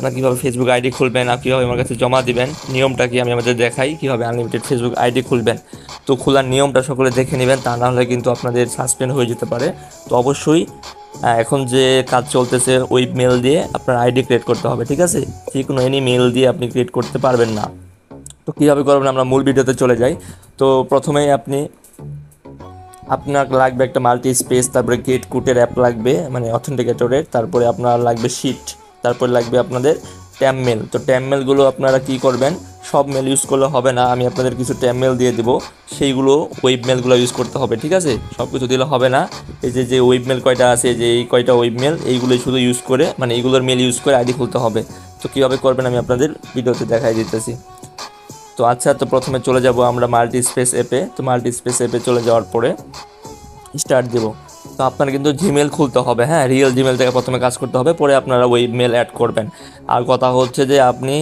আপনারা কীভাবে Facebook ID খুলবেন আর কীভাবে আমার কাছে জমা দিবেন, নিয়মটা কি আমি আমাদের দেখাই কীভাবে আনলিমিটেড ফেসবুক আইডি খুলবেন। তো খোলার নিয়মটা সকলে দেখে নেবেন, তা না হলে কিন্তু আপনাদের সাসপেন্ড হয়ে যেতে পারে। তো অবশ্যই এখন যে কাজ চলতেছে ওই মেল দিয়ে আপনার আইডি ক্রিয়েট করতে হবে, ঠিক আছে? যে কোনো এনি মেল দিয়ে আপনি ক্রিয়েট করতে পারবেন না। তো কীভাবে করবেন আমরা মূল ভিডিওতে চলে যাই। তো প্রথমেই আপনার লাগবে একটা মাল্টি স্পেস, তারপরে গেট কুটের অ্যাপ লাগবে মানে অথেন্টিকেটরের, তারপরে আপনার লাগবে শিট, তারপরে লাগবে আপনাদের ট্যাম মেল। তো ট্যাম মেলগুলো আপনারা কী করবেন, সব মেল ইউজ করলে হবে না, আমি আপনাদের কিছু ট্যাম মেল দিয়ে দেবো, সেইগুলো ওয়েব মেলগুলো ইউজ করতে হবে, ঠিক আছে? সব কিছু দিলে হবে না। এই যে ওয়েব মেল কয়টা আছে, যে এই কয়টা ওয়েব মেল, এইগুলোই শুধু ইউজ করে মানে এইগুলোর মেল ইউজ করে আইডি খুলতে হবে। তো কীভাবে করবেন আমি আপনাদের ভিডিওতে দেখাই দিতেছি। তো আচ্ছা, তো প্রথমে চলে যাব আমরা মাল্টি স্পেস অ্যাপে। তো মাল্টি স্পেস অ্যাপে চলে যাওয়ার পরে স্টার্ট দেবো। তো আপনার কিন্তু জিমেল খুলতে হবে, হ্যাঁ, রিয়েল জিমেল থেকে প্রথমে কাজ করতে হবে, পরে আপনারা ওই মেল অ্যাড করবেন। আর কথা হচ্ছে যে আপনি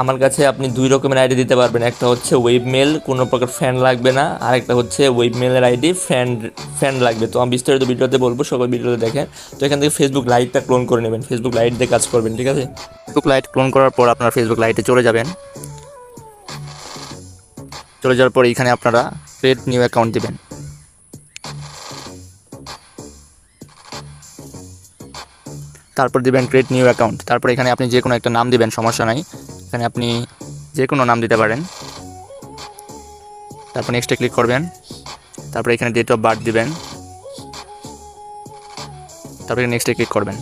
আমার কাছে আপনি 2 রকমের আইডি দিতে পারবেন, একটা হচ্ছে ওয়েব মেল, কোনো প্রকার ফ্রেন্ড লাগবে না, আর একটা হচ্ছে ওয়েব মেলের আইডি ফ্রেন্ড লাগবে। তো আমি বিস্তারিত ভিডিওতে বলবো, সকল ভিডিওতে দেখেন। তো এখান থেকে ফেসবুক লাইটটা ক্লোন করে নেবেন, ফেসবুক লাইট দিয়ে কাজ করবেন, ঠিক আছে? ফেসবুক লাইট ক্লোন করার পর আপনারা ফেসবুক লাইটে চলে যাবেন। চলে যাওয়ার পর এখানে আপনারা ক্রিয়েট নিউ অ্যাকাউন্ট দেবেন। তারপর দিবেন ক্রিয়েট নিউ অ্যাকাউন্ট। তারপর এখানে আপনি যে কোনো একটা নাম দিবেন, সমস্যা নাই, এখানে আপনি যে কোনো নাম দিতে পারেন। তারপর নেক্সটে ক্লিক করবেন। তারপর এখানে ডেট অফ বার্থ দিবেন। তারপরে নেক্সটে ক্লিক করবেন।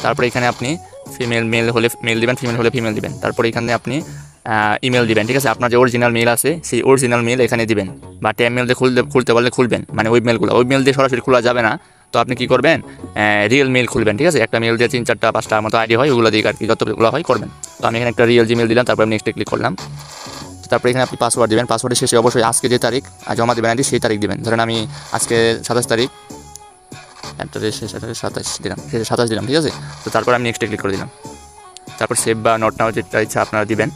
তারপরে এখানে আপনি মেল হলে মেল দিবেন, ফিমেল হলে ফিমেল দিবেন। তারপর এখানে আপনি ইমেল দিবেন, ঠিক আছে? আপনার যে অরিজিনাল মেল আছে সেই অরিজিনাল মেল এখানে দিবেন, বা ট্যাম মেল দিয়ে খুলতে পারলে খুলবেন, মানে ওই মেল দিয়ে সরাসরি খোলা যাবে না। তো আপনি কী করবেন, রিয়েল মেল খুলবেন, ঠিক আছে? একটা মেল দিয়ে 3, 4, 5টার মতো আইডি হয়, ওগুলো দিয়ে আর কি যতগুলো হয় করবেন। তো আমি এখানে একটা রিয়েল জিমেল দিলাম, তারপর আমি নেক্সটে ক্লিক করলাম। তারপরে এখানে আপনি পাসওয়ার্ড দিবেন। পাসওয়ার্ডের শেষে অবশ্যই আজকে যে তারিখ জমা দেবেন আইডি সেই তারিখ দিবেন। ধরেন আমি আজকে 27 তারিখ, একটা শেষে 27 দিলাম, শেষে 27 দিলাম, ঠিক আছে? তো তারপর আমি নেক্সটে ক্লিক করে দিলাম। তারপর সেভ বা নট নাও যেটা ইচ্ছা আপনারা দিবেন।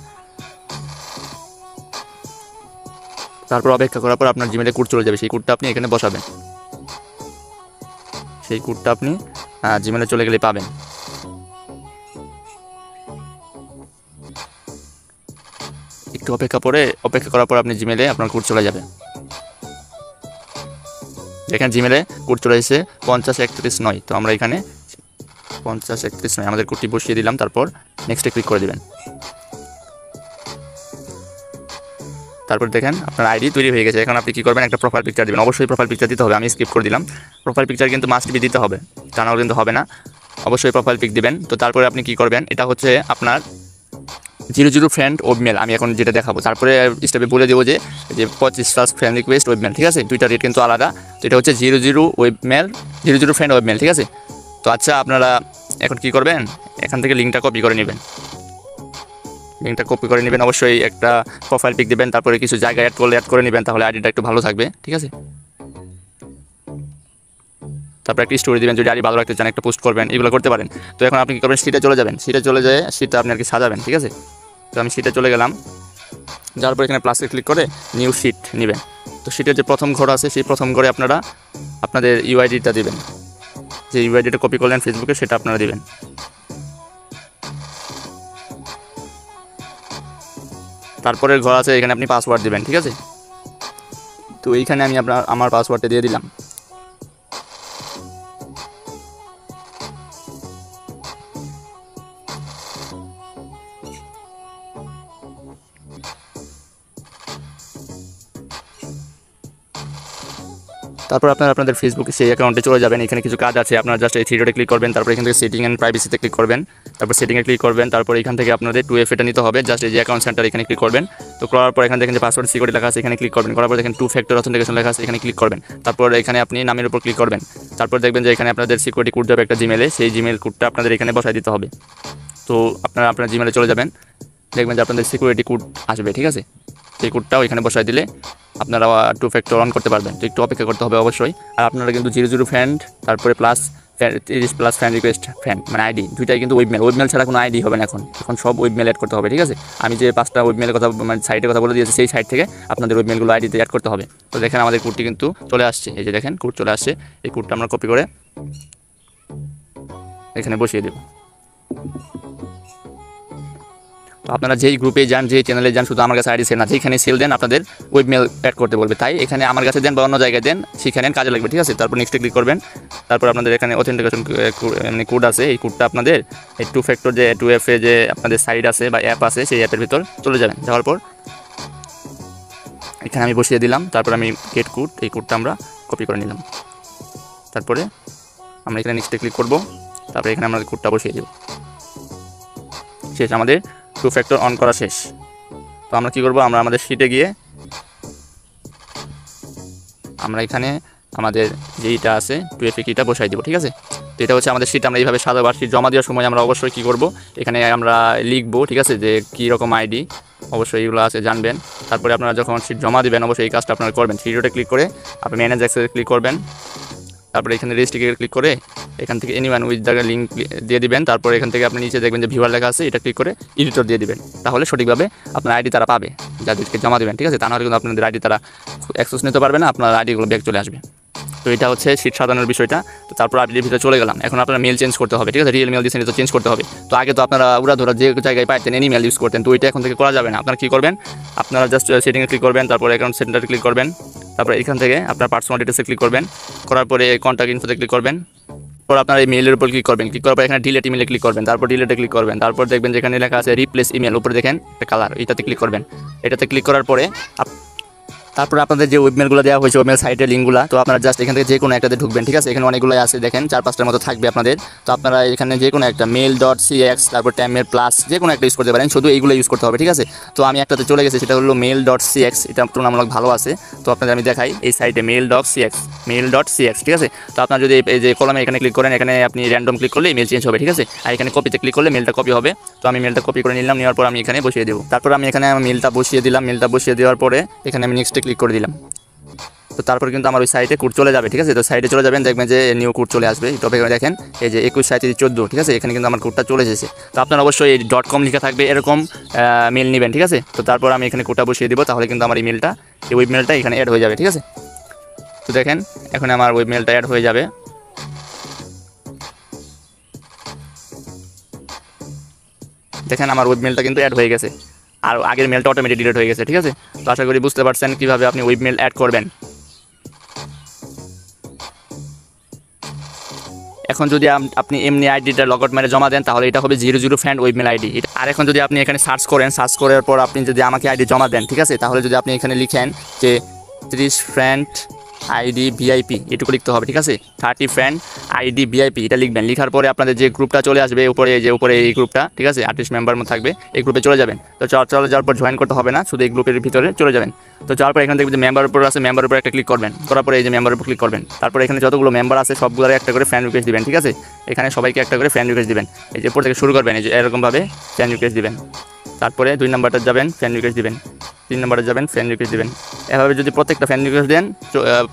তারপর অপেক্ষা করার পর আপনার জিমেলে কোড চলে যাবে, সেই কোডটা আপনি এখানে বসাবেন। সেই কোডটা আপনি জিমেলে চলে গেলে পাবেন। একটু অপেক্ষা করার পর আপনি জিমেলে আপনার কোড চলে যাবে। দেখেন জিমেলে কোড চলে এসেছে 503139। তো আমরা এখানে 503139 আমাদের কোডটি বসিয়ে দিলাম। তারপর নেক্সটে ক্লিক করে দেবেন। তারপর দেখেন আপনার আইডি তৈরি হয়ে গেছে। এখন আপনি কী করবেন, একটা প্রোফাইল পিকচার দেবেন। অবশ্যই প্রোফাইল পিকচার দিতে হবে, আমি স্কিপ করে দিলাম। প্রোফাইল পিকচার কিন্তু মাস্ট বি দিতে হবে, তা নাহলে কিন্তু হবে না। অবশ্যই প্রোফাইল পিক দিবেন। তো তারপরে আপনি কী করবেন, এটা হচ্ছে আপনার 00 ফ্রেন্ড ওয়েব মেল, আমি এখন যেটা দেখাবো। তারপরে স্টেপে বলে দেবো যে 25 ফ্রেন্ড রিকোয়েস্ট ওয়েব মেল, ঠিক আছে? দুইটা রেট কিন্তু আলাদা। তো এটা হচ্ছে 00 web mail, 00 friend web mail, ঠিক আছে? তো আচ্ছা, আপনারা এখন কী করবেন, এখান থেকে লিঙ্কটা কপি করে নেবেন। অবশ্যই একটা প্রোফাইল পিক দেবেন, তারপরে কিছু জায়গায় অ্যাড করে নেবেন, তাহলে আইডিটা একটু ভালো থাকবে, ঠিক আছে? তারপর একটা স্টোরি দেবেন, যদি আইডি ভালো রাখতে চান একটা পোস্ট করবেন, এগুলো করতে পারেন। তো এখন আপনি কী করবেন, সিটে চলে যাবেন। সিটটা আপনি আর কি সাজাবেন, ঠিক আছে? তো আমি সিটে চলে গেলাম। যাওয়ার পর এখানে প্লাসে ক্লিক করে নিউ শিট নেবেন। তো শিটের যে প্রথম ঘর আছে সেই প্রথম ঘরে আপনারা আপনাদের ইউআইডিটা দেবেন, যে ইউআইডিটা কপি করলেন ফেসবুকে সেটা আপনারা দেবেন। তারপরের ঘর আছে, এখানে আপনি পাসওয়ার্ড দেবেন, ঠিক আছে? তো এইখানে আমি আমার পাসওয়ার্ডটা দিয়ে দিলাম। তারপর আপনাদের ফেসবুকে সেই অ্যাকাউন্টে চলে যাবেন। এখানে কিছু কাজ আছে, আপনারা জাস্ট এই থ্রি ডটে ক্লিক করবেন। তারপর এখান থেকে সেটিং অ্যান্ড প্রাইভেসিতে ক্লিক করবেন। তারপর সেটিংয়ে ক্লিক করবেন। তারপর এখান থেকে আপনাদের 2FA এটা নিতে হবে, জাস্ট এই যে অ্যাকাউন্ট সেন্টার এখানে ক্লিক করবেন। তো করার পর এখানে দেখেন যে পাসওয়ার্ড সিকিউরিটি লেখা আছে, এখানে ক্লিক করবেন। করার পর দেখেন 2 ফ্যাক্টর অথেন্টিকেশন লেখা আছে, এখানে ক্লিক করবেন। তারপর এখানে আপনি নামের উপর ক্লিক করবেন। তারপর দেখবেন যে এখানে আপনাদের সিকিউরিটি কোড যাবে একটা জিমেলে, সেই জিমেল কোডটা আপনাদের এখানে বসায় দিতে হবে। তো আপনার জিমেলে চলে যাবেন, দেখবেন যে আপনাদের সিকিউরিটি কোড আসবে, ঠিক আছে? সেই কোডটাও এখানে বসায় দিলে আপনারা 2 ফ্যাক্টর অন করতে পারবেন। তো একটু অপেক্ষা করতে হবে অবশ্যই। আর আপনারা কিন্তু 00 ফ্রেন্ড, তারপরে প্লাস 30+ ফ্রেন্ড রিকোয়েস্ট ফ্রেন্ড, মানে আইডি দুইটাই কিন্তু ওয়েব মেল ছাড়া কোনো আইডি হবে না। এখন সব ওয়েব মেল অ্যাড করতে হবে, ঠিক আছে? আমি যে 5টা ওয়েব মেলের কথা মানে সাইটের কথা বলে দিয়েছি, সেই সাইট থেকে আপনাদের ওয়েব মেলগুলো আইডিতে অ্যাড করতে হবে। তো দেখেন আমাদের কোডটি কিন্তু চলে আসছে, এই যে দেখেন কোড চলে আসছে। এই কোডটা আমরা কপি করে এখানে বসিয়ে দেব। তো আপনারা যেই গ্রুপে যান, যেই চ্যানেলে যান, শুধু আমার কাছে আইডি সেল না, যেখানে সেল দেন আপনাদের ওয়েব মেল অ্যাড করতে বলবে। তাই এখানে আমার কাছে দেন বা অন্য জায়গায় দেন, সেখানে কাজে লাগবে, ঠিক আছে। তারপর নেক্সটে ক্লিক করবেন। তারপর আপনাদের এখানে অথেন্টিকেশন মানে কোড আছে, এই কোডটা আপনাদের এই 2 ফ্যাক্টর যে 2FA যে আপনাদের সাইট আছে বা অ্যাপ আছে, সেই অ্যাপের ভিতর চলে যাবেন। যাওয়ার পর এখানে আমি বসিয়ে দিলাম। তারপর আমি গেট কোড, এই কোডটা আমরা কপি করে নিলাম। তারপরে আমরা এখানে নেক্সটে ক্লিক করব। তারপরে এখানে আমরা কোডটা বসিয়ে দেব। শেষ, আমাদের 2 ফ্যাক্টর অন করা শেষ। তো আমরা কী করব, আমরা আমাদের শিটে গিয়ে আমরা এখানে আমাদের যেইটা আছে 2FA কিটা বসাই দেবো, ঠিক আছে। তো এটা হচ্ছে আমাদের শিট। আমরা এইভাবে সাজাবো। আর শিট জমা দেওয়ার সময় আমরা অবশ্যই কী করব, এখানে আমরা লিখবো, ঠিক আছে, যে কী রকম আইডি, অবশ্যই এইগুলো আছে জানবেন। তারপরে আপনারা যখন শিট জমা দেবেন অবশ্যই এই কাজটা আপনারা করবেন। থ্রিডটে ক্লিক করে আপনি ম্যানেজ অ্যাক্সেসে ক্লিক করবেন। তারপরে এখানে রেজিস্ট্রিকে ক্লিক করে এখান থেকে এনিওয়ান উইথ দ্য লিঙ্ক দিয়ে দিবেন। তারপরে এখান থেকে আপনি নিচে দেখবেন যে ভিউয়ার লেখা আছে, এটা ক্লিক করে এডিটর দিয়ে দিবেন। তাহলে সঠিকভাবে আপনার আইডি তারা পাবে, যাদেরকে জমা দেবেন, ঠিক আছে। তা নাহলে কিন্তু আপনাদের আইডি তারা অ্যাক্সেস নিতে পারবে না, আপনার আইডিগুলো ব্যাক চলে আসবে। তো এটা হচ্ছে শিট সাজানোর বিষয়টা। তো তারপর আইডির ভিতরে চলে গেলাম। এখন আপনারা মেল চেঞ্জ করতে হবে, ঠিক আছে। রিয়েল মেল দিয়েছেন, তো চেঞ্জ করতে হবে। তো আগে তো আপনারা উড়াধরা যে জায়গায় পাইতেন এনি মেল ইউজ করতেন, তো এটা এখন থেকে করা যাবে না। আপনারা কী করবেন, আপনারা জাস্ট সেটিংয়ে ক্লিক করবেন, তারপর অ্যাকাউন্ট সেন্টারে ক্লিক করবেন। তারপর এখান থেকে আপনার পার্সোনাল ডিটেলসে ক্লিক করবেন, করার পরে কন্ট্যাক্ট ইনফোতে ক্লিক করবেন। পর আপনার এই মেলের উপর ক্লিক করবেন, ক্লিক করার পর এখানে ডিলেট ইমেলে ক্লিক করবেন। তারপর ডিলেটে ক্লিক করবেন। তারপর দেখবেন যেখানে লেখা আছে রিপ্লেস ইমেল, উপরে দেখেন একটা কালার, এটাতে ক্লিক করবেন। এটাতে ক্লিক করার পরে তারপরে আপনাদের যে ওয়েবমেলগুলো দেওয়া হয়েছে, ওয়েবমেল সাইটের লিঙ্কগুলো, তো আপনারা জাস্ট এখান থেকে যে কোনো একটাতে ঢুকবেন, ঠিক আছে। এখানে অনেকগুলো আছে, দেখেন 4-5টার মতো থাকবে আপনাদের। তো আপনারা এখানে যে কোনো একটা mail.cx তারপর টেমমেল প্লাস যে কোনো একটা ইউজ করতে পারেন, শুধু এইগুলো ইউজ করতে হবে, ঠিক আছে। তো আমি একটাতে চলে গেছি, সেটা হলো mail.cx, এটা তুলনামূলক ভালো আছে। তো আপনাদের আমি দেখাই এই সাইটে mail.cx, ঠিক আছে। তো আপনার যদি এই যে কলমে এখানে ক্লিক করেন, এখানে আপনি র্যান্ডম ক্লিক করলে মেল চেঞ্জ হবে, ঠিক আছে। আর এখানে কপিতে ক্লিক করলে মেলটা কপি হবে। তো আমি মেলটা কপি করে নিলাম, নেওয়ার পর আমি এখানে বসিয়ে দেবো। তারপর আমি এখানে মেলটা বসিয়ে দিলাম। মেলটা বসিয়ে দেওয়ার পরে এখানে আমি নেক্সটে ক্লিক করে দিলাম। তো তারপর কিন্তু আমার ওই সাইটে কোড চলে যাবে, ঠিক আছে। তো সাইটে চলে যাবেন, দেখবেন যে নিউ কোড চলে আসবে। তবে দেখেন এই যে 213714, ঠিক আছে, এখানে কিন্তু আমার কোডটা চলে এসেছে। তো আপনারা অবশ্যই এই .com লেখা থাকবে এরকম মেল নেবেন, ঠিক আছে। তো তারপর আমি এখানে কোডটা বসিয়ে দিব, তাহলে কিন্তু আমার এই মেলটা, এই ওয়েব মেলটা এখানে অ্যাড হয়ে যাবে, ঠিক আছে। তো দেখেন এখন আমার ওয়েব মেলটা অ্যাড হয়ে যাবে। দেখেন আমার ওয়েব মেলটা কিন্তু অ্যাড হয়ে গেছে, আর আগের মেলটা অটোমেটিক ডিলিট হয়ে গেছে, ঠিক আছে। তো আশা করি বুঝতে পারছেন কীভাবে আপনি ওয়েব মেল অ্যাড করবেন। এখন যদি আপনি এমনি আইডিটা লগ আউট মেরে জমা দেন, তাহলে এটা হবে 00 ফ্রেন্ড ওয়েব মেল আইডি। আর এখন যদি আপনি এখানে সার্চ করেন, সার্চ করার পর আপনি যদি আমাকে আইডি জমা দেন, ঠিক আছে, তাহলে যদি আপনি এখানে লিখেন যে 30 ফ্রেন্ড আইডি ভিআইপি, এটুকু লিখতে হবে, ঠিক আছে। 30 ফ্রেন্ড আইডি ভিআইপি এটা লিখবেন। লিখার পরে আপনাদের যে গ্রুপটা চলে আসবে উপরে, যে উপরে এই গ্রুপটা, ঠিক আছে, 28 মেম্বার মতো থাকবে, এই গ্রুপে চলে যাবেন। তো চলে যাওয়ার পর জয়েন করতে হবে না, শুধু এই গ্রুপের ভিতরে চলে যাবেন। তো যাওয়ার পর এখানে দেখবেন যে মেম্বার উপর আছে, মেম্বার উপর একটা ক্লিক করবেন, করার পরে এই যে মেম্বার উপর ক্লিক করবেন। তারপর এখানে যতগুলো মেম্বার আছে সবগুলোর একটা করে ফ্রেন্ড রিকোয়েস্ট দিবেন, ঠিক আছে। এখানে সবাইকে একটা করে ফ্রেন্ড রিকোয়েস্ট দিবেন। এই যে উপর থেকে শুরু করবেন, এই যে এরকমভাবে ফ্রেন্ড রিকোয়েস্ট দিবেন। তারপরে 2 নাম্বারটা যাবেন, ফ্রেন্ড রিকোয়েস্ট দিবেন। 3 নাম্বারে যাবেন, ফ্রেন্ড রিকোয়েস্ট দিবেন। এভাবে যদি প্রত্যেকটা ফ্রেন্ড রিকোয়েস্ট দেন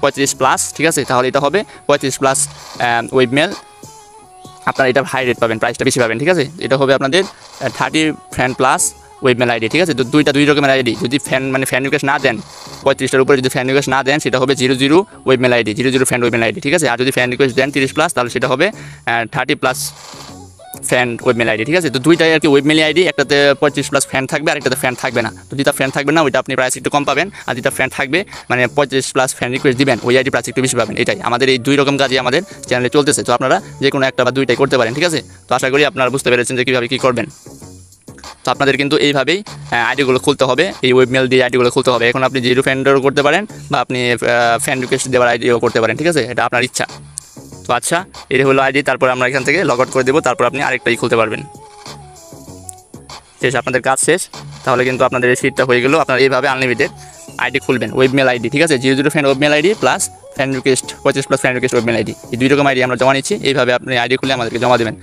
35+, ঠিক আছে, তাহলে এটা হবে 35+ ওয়েব মেল। আপনারা এটা হাই রেট পাবেন, প্রাইসটা বেশি পাবেন, ঠিক আছে। এটা হবে আপনাদের 30 friend plus web mail ID, ঠিক আছে। তো দুই রকমের আইডি, যদি ফ্রেন্ড রিকোয়েস্ট না দেন, 35টার উপরে যদি ফ্রেন্ড রিকোয়েস্ট না দেন, সেটা হবে 00 web mail ID, 00 friend web mail ID, ঠিক আছে। আর যদি ফ্রেন্ড রিকোয়েস্ট দেন 30+, তাহলে সেটা হবে 30+ ফ্রেন্ড ওয়েব মেল আইডি, ঠিক আছে। তো দুইটাই আর কি ওয়েব মেল আইডি, একটাতে 35+ ফ্রেন্ড থাকবে, আর একটাতে ফ্রেন্ড থাকবে না। তো যেটা ফ্রেন্ড থাকবে না ওইটা আপনি প্রাইস একটু কম পাবেন, আর যেটা ফ্রেন্ড থাকবে মানে 35+ ফ্রেন্ড রিকোয়েস্ট দিবেন, ওই আইডি প্রাইস একটু বেশি পাবেন। এটাই আমাদের এই 2 রকম কাজই আমাদের চ্যানেলে চলতেছে। তো আপনারা যে কোনো একটা বা দুইটাই করতে পারেন, ঠিক আছে। তো আশা করি আপনারা বুঝতে পেরেছেন যে কীভাবে কী করবেন। তো আপনাদের কিন্তু এইভাবেই আইডিগুলো খুলতে হবে, এই ওয়েব মেল দিয়ে আইডিগুলো খুলতে হবে। এখন আপনি 0 ফ্রেন্ডেরও করতে পারেন, বা আপনি ফ্রেন্ড রিকোয়েস্ট দেওয়ার আইডিও করতে পারেন, ঠিক আছে, এটা আপনার ইচ্ছা। তো আচ্ছা, এটা হলো আইডি। তারপর আমরা এখান থেকে লগ আউট করে দেবো, তারপর আপনি আরেকটাই খুলতে পারবেন। শেষ, আপনাদের কাজ শেষ। তাহলে কিন্তু আপনাদের এই শিটটা হয়ে গেল। আপনারা এইভাবে আনলিমিটেড আইডি খুলবেন, ওয়েব মেল আইডি, ঠিক আছে। 00 friend web mail ID plus friend request 25+ friend request web mail ID, এই 2 রকম আইডি আমরা জমা নিচ্ছি। এইভাবে আপনি আইডি খুলে আমাদেরকে জমা দেবেন।